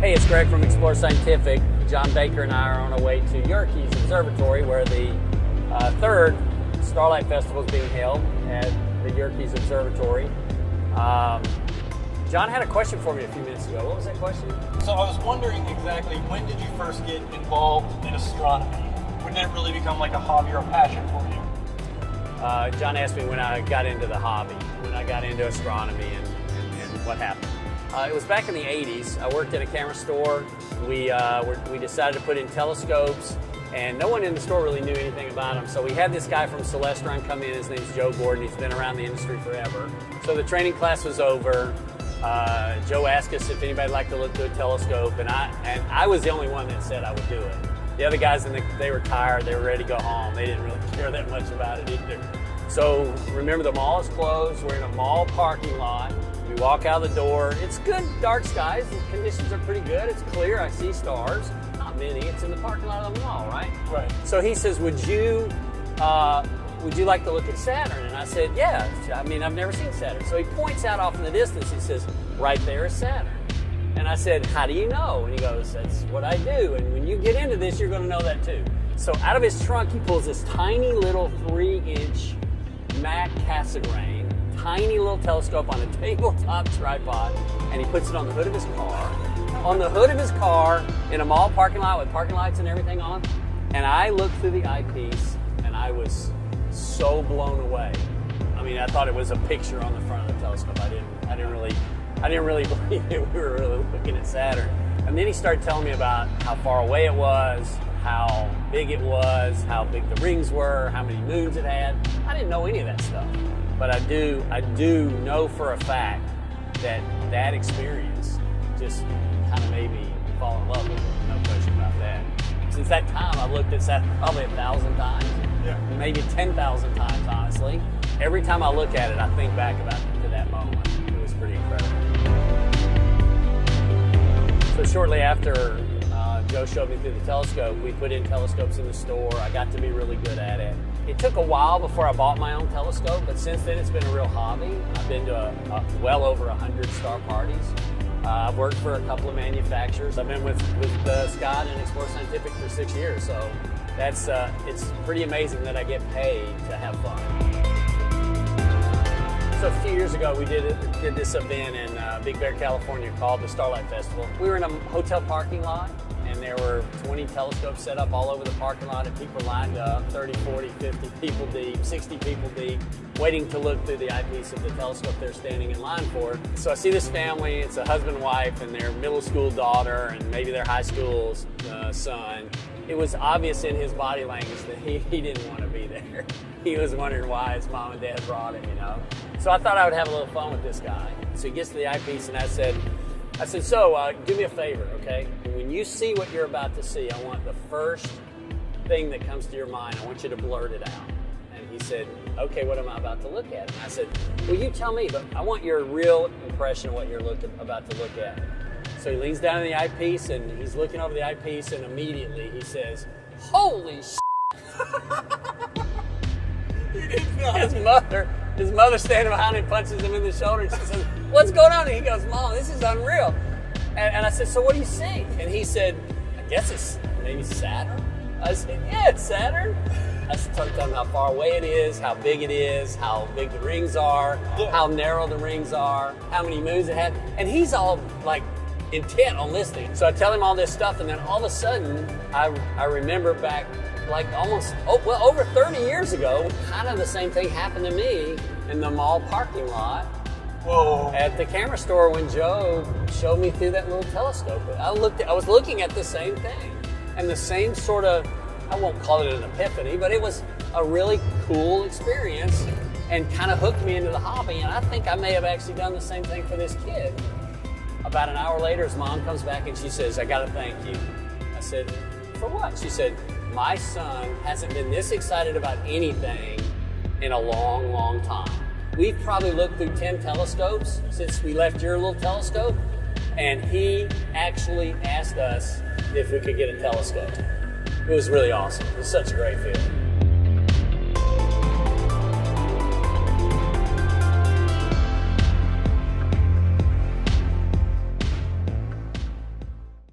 Hey, it's Greg from Explore Scientific. Jon Baker and I are on our way to Yerkes Observatory, where the third Starlight Festival is being held at the Yerkes Observatory. John had a question for me a few minutes ago. What was that question? So I was wondering exactly, when did you first get involved in astronomy? When did it really become like a hobby or a passion for you? John asked me when I got into the hobby, when I got into astronomy and what happened. It was back in the 80s. I worked at a camera store. We decided to put in telescopes, and no one in the store really knew anything about them. So we had this guy from Celestron come in. His name's Joe Gordon. He's been around the industry forever. So the training class was over. Joe asked us if anybody'd like to look through a telescope, and I was the only one that said I would do it. The other guys, they were tired. They were ready to go home. They didn't really care that much about it either. So remember, the mall is closed. We're in a mall parking lot. We walk out the door. It's good, dark skies. The conditions are pretty good. It's clear. I see stars. Not many. It's in the parking lot of the mall, right? Right. So he says, would you like to look at Saturn? And I said, yeah. I mean, I've never seen Saturn. So he points out off in the distance. He says, right there is Saturn. And I said, how do you know? And he goes, that's what I do. And when you get into this, you're going to know that too. So out of his trunk, he pulls this tiny little 3-inch Mac Cassegrain, tiny little telescope on a tabletop tripod, and he puts it on the hood of his car. On the hood of his car, in a mall parking lot with parking lights and everything on. And I looked through the eyepiece, and I was so blown away. I mean, I thought it was a picture on the front of the telescope. I didn't really believe that we were really looking at Saturn. And then he started telling me about how far away it was, how big it was, how big the rings were, how many moons it had. I didn't know any of that stuff. But I do know for a fact that experience just kind of made me fall in love with it. No question about that. Since that time, I've looked at Saturn probably 1,000 times, maybe 10,000 times, honestly. Every time I look at it, I think back to that moment. It was pretty incredible. So shortly after Joe showed me through the telescope, we put in telescopes in the store. I got to be really good at it. It took a while before I bought my own telescope, but since then it's been a real hobby. I've been to well over 100 star parties. I've worked for a couple of manufacturers. I've been with Scott and Explore Scientific for 6 years, so that's it's pretty amazing that I get paid to have fun. So a few years ago, we did this event in Big Bear, California called the Starlight Festival. We were in a hotel parking lot, and there were 20 telescopes set up all over the parking lot, and people lined up, 30, 40, 50 people deep, 60 people deep, waiting to look through the eyepiece of the telescope they're standing in line for. So I see this family. It's a husband and wife and their middle school daughter and maybe their high school son. It was obvious in his body language that he didn't want to be there. He was wondering why his mom and dad brought him, you know. So I thought I would have a little fun with this guy. So he gets to the eyepiece, and I said, so do me a favor, okay? When you see what you're about to see, I want the first thing that comes to your mind, I want you to blurt it out. And he said, okay, what am I about to look at? And I said, well, you tell me, but I want your real impression of what you're about to look at. So he leans down in the eyepiece, and he's looking over the eyepiece, and immediately he says, holy shit. His mother standing behind him punches him in the shoulder, and she says, what's going on? And he goes, Mom, this is unreal. And I said, so what do you see? And he said, I guess it's maybe Saturn. I said, yeah, it's Saturn. I started telling him how far away it is, how big the rings are, how narrow the rings are, how many moons it had. And he's all like intent on listening. So I tell him all this stuff, and then all of a sudden, I remember back like over 30 years ago, kind of the same thing happened to me in the mall parking lot. Whoa. At the camera store when Joe showed me through that little telescope. I was looking at the same thing, and the same sort of, I won't call it an epiphany, but it was a really cool experience and kind of hooked me into the hobby. And I think I may have actually done the same thing for this kid. About an hour later, his mom comes back and she says, I gotta thank you. I said, for what? She said, my son hasn't been this excited about anything in a long, long time. We've probably looked through 10 telescopes since we left your little telescope, and he actually asked us if we could get a telescope. It was really awesome. It was such a great feeling.